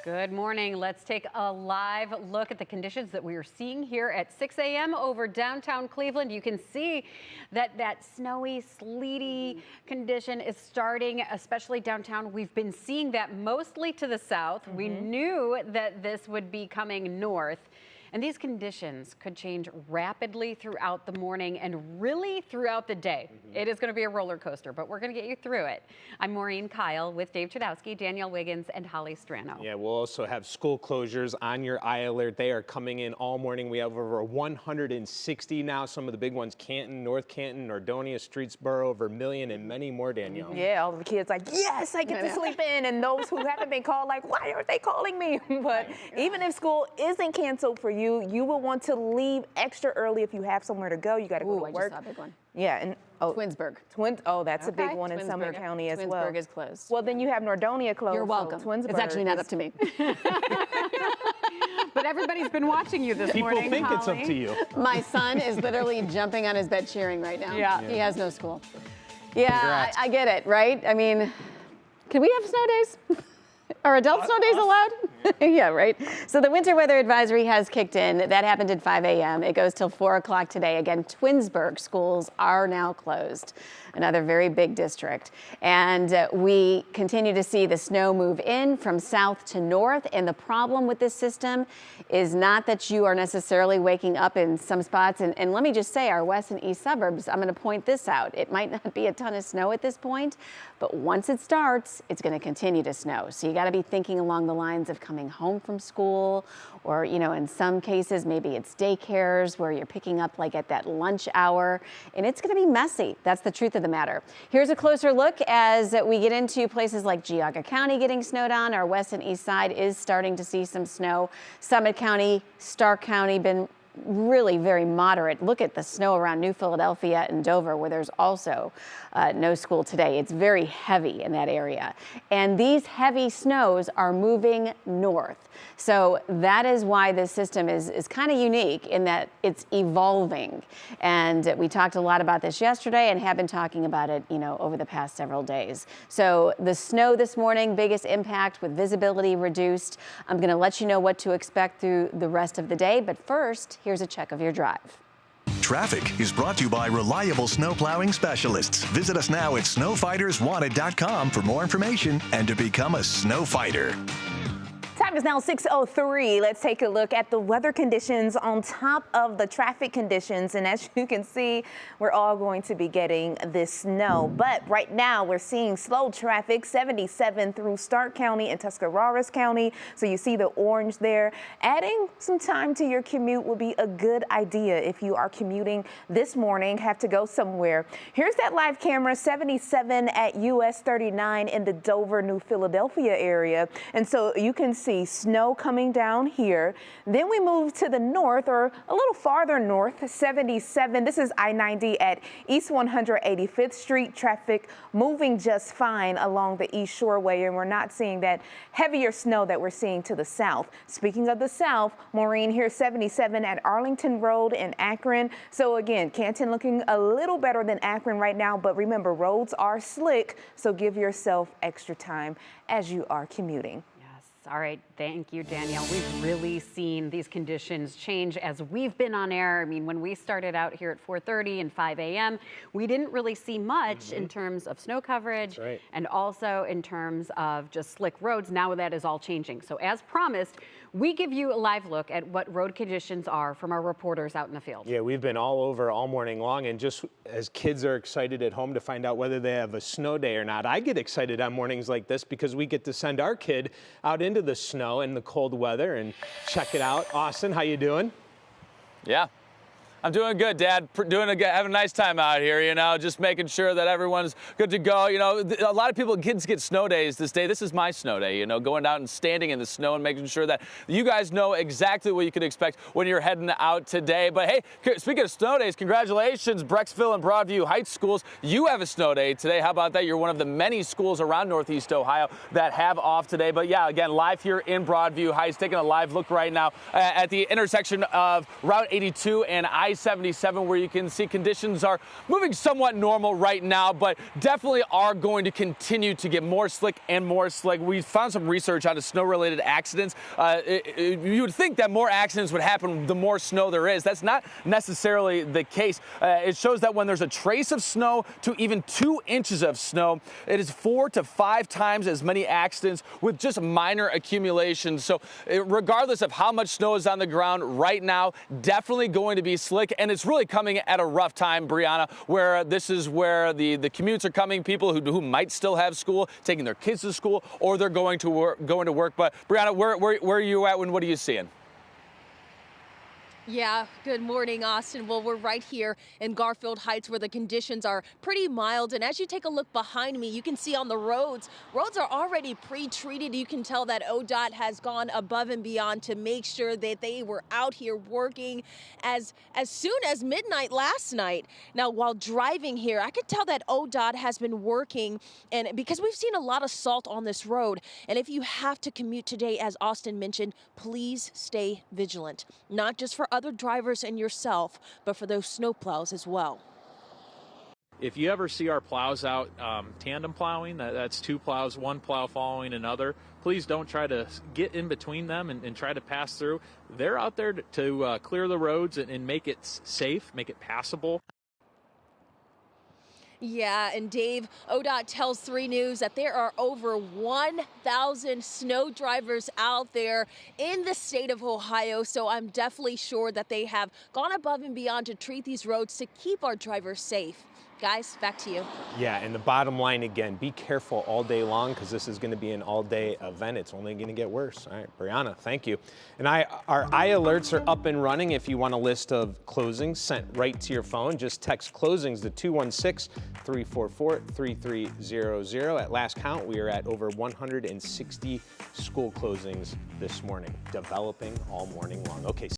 Good morning. Let's take a live look at the conditions that we are seeing here at 6 a.m. over downtown Cleveland. You can see that snowy, sleety condition is starting, especially downtown. We've been seeing that mostly to the south. We knew that this would be coming north. And these conditions could change rapidly throughout the morning and really throughout the day. It is going to be a roller coaster, but we're going to get you through it. I'm Maureen Kyle with Dave Chudowski, Danielle Wiggins, and Holly Strano. Yeah, we'll also have school closures on your iAlert. They are coming in all morning. We have over 160 now. Some of the big ones: Canton, North Canton, Nordonia, Streetsboro, Vermillion, and many more, Danielle. Yeah, all the kids like, yes, I get to sleep in. And those who haven't been called like, why aren't they calling me? But even if school isn't canceled for you, you will want to leave extra early if you have somewhere to go. You got to go to work. I just saw a big one. Yeah, and Twinsburg. That's a big one in Summit County as well. Twinsburg is closed. Well, then you have Nordonia closed. You're welcome. So It's actually not up to me. But everybody's been watching you this morning, People think Holly. it's up to you. My son is literally jumping on his bed cheering right now. Yeah. He has no school. Yeah, Congrats. I get it, right? I mean, can we have snow days? Are adult snow days allowed? Yeah, right. So the winter weather advisory has kicked in. That happened at 5 a.m. It goes till 4 o'clock today. Again, Twinsburg schools are now closed. Another very big district. And we continue to see the snow move in from south to north. And the problem with this system is not that you are necessarily waking up in some spots. And let me just say, our west and east suburbs, I'm going to point this out. It might not be a ton of snow at this point, but once it starts, it's going to continue to snow. So you got to be thinking along the lines of coming home from school, or, you know, in some cases, maybe it's daycares where you're picking up like at that lunch hour, and it's going to be messy. That's the truth of the matter. Here's a closer look as we get into places like Geauga County getting snowed on. Our west and east side is starting to see some snow. Summit County, Stark County been really very moderate. Look at the snow around New Philadelphia and Dover, where there's also no school today. It's very heavy in that area. And these heavy snows are moving north. So that is why this system is kind of unique in that it's evolving. And we talked a lot about this yesterday and have been talking about it, you know, over the past several days. So the snow this morning, biggest impact with visibility reduced. I'm going to let you know what to expect through the rest of the day. But first, here's a check of your drive. Traffic is brought to you by reliable snow plowing specialists. Visit us now at snowfighterswanted.com for more information and to become a snow fighter. Time is now 6:03. Let's take a look at the weather conditions on top of the traffic conditions. And as you can see, we're all going to be getting this snow. But right now we're seeing slow traffic, 77 through Stark County and Tuscarawas County. So you see the orange there. Adding some time to your commute would be a good idea if you are commuting this morning, have to go somewhere. Here's that live camera, 77 at US 39 in the Dover, New Philadelphia area. And so you can see snow coming down here. Then we move to the north, or a little farther north, 77. This is I-90 at East 185th Street. Traffic moving just fine along the East Shoreway, and we're not seeing that heavier snow that we're seeing to the south. Speaking of the south, Maureen, here 77 at Arlington Road in Akron. So again, Canton looking a little better than Akron right now, but remember, roads are slick, so give yourself extra time as you are commuting. All right. Thank you, Danielle. We've really seen these conditions change as we've been on air. I mean, when we started out here at 4:30 and 5 a.m., we didn't really see much in terms of snow coverage and also in terms of just slick roads. Now that is all changing. So as promised, we give you a live look at what road conditions are from our reporters out in the field. Yeah, we've been all over all morning long, and just as kids are excited at home to find out whether they have a snow day or not, I get excited on mornings like this because we get to send our kid out into the snow and the cold weather and check it out. Austin, how you doing? Yeah. I'm doing good, Dad. Having a nice time out here, you know, just making sure that everyone's good to go. You know, a lot of kids get snow days this day. This is my snow day, you know, going out and standing in the snow and making sure that you guys know exactly what you can expect when you're heading out today. But hey, speaking of snow days, congratulations, Brecksville and Broadview Heights schools. You have a snow day today. How about that? You're one of the many schools around Northeast Ohio that have off today. But yeah, again, live here in Broadview Heights, taking a live look right now at the intersection of Route 82 and I I-77 where you can see conditions are moving somewhat normal right now, but definitely are going to continue to get more slick and more slick. We found some research on snow-related accidents. You would think that more accidents would happen the more snow there is. That's not necessarily the case. It shows that when there's a trace of snow to even 2 inches of snow, it is 4 to 5 times as many accidents with just minor accumulations. So regardless of how much snow is on the ground right now, definitely going to be slick, and it's really coming at a rough time, Brianna, where this is where the commutes are coming, people who might still have school, taking their kids to school, or they're going to work. But Brianna, where are you at and what are you seeing? Yeah, good morning, Austin. Well, we're right here in Garfield Heights where the conditions are pretty mild. And as you take a look behind me, you can see on the roads are already pre-treated. You can tell that ODOT has gone above and beyond to make sure that they were out here working as soon as midnight last night. Now, while driving here, I could tell that ODOT has been working, and because we've seen a lot of salt on this road. And if you have to commute today, as Austin mentioned, please stay vigilant, not just for other drivers and yourself, but for those snowplows as well. If you ever see our plows out tandem plowing, that's 2 plows, 1 plow following another, please don't try to get in between them and try to pass through. They're out there to clear the roads and make it safe, make it passable. Yeah, and Dave, ODOT tells 3 News that there are over 1,000 snow drivers out there in the state of Ohio. So I'm definitely sure that they have gone above and beyond to treat these roads to keep our drivers safe. Guys, back to you. Yeah, and the bottom line again, be careful all day long because this is going to be an all-day event. It's only going to get worse. All right, Brianna, thank you. And our iAlerts are up and running. If you want a list of closings sent right to your phone, just text closings to 216-344-3300. At last count, we are at over 160 school closings this morning, developing all morning long. Okay.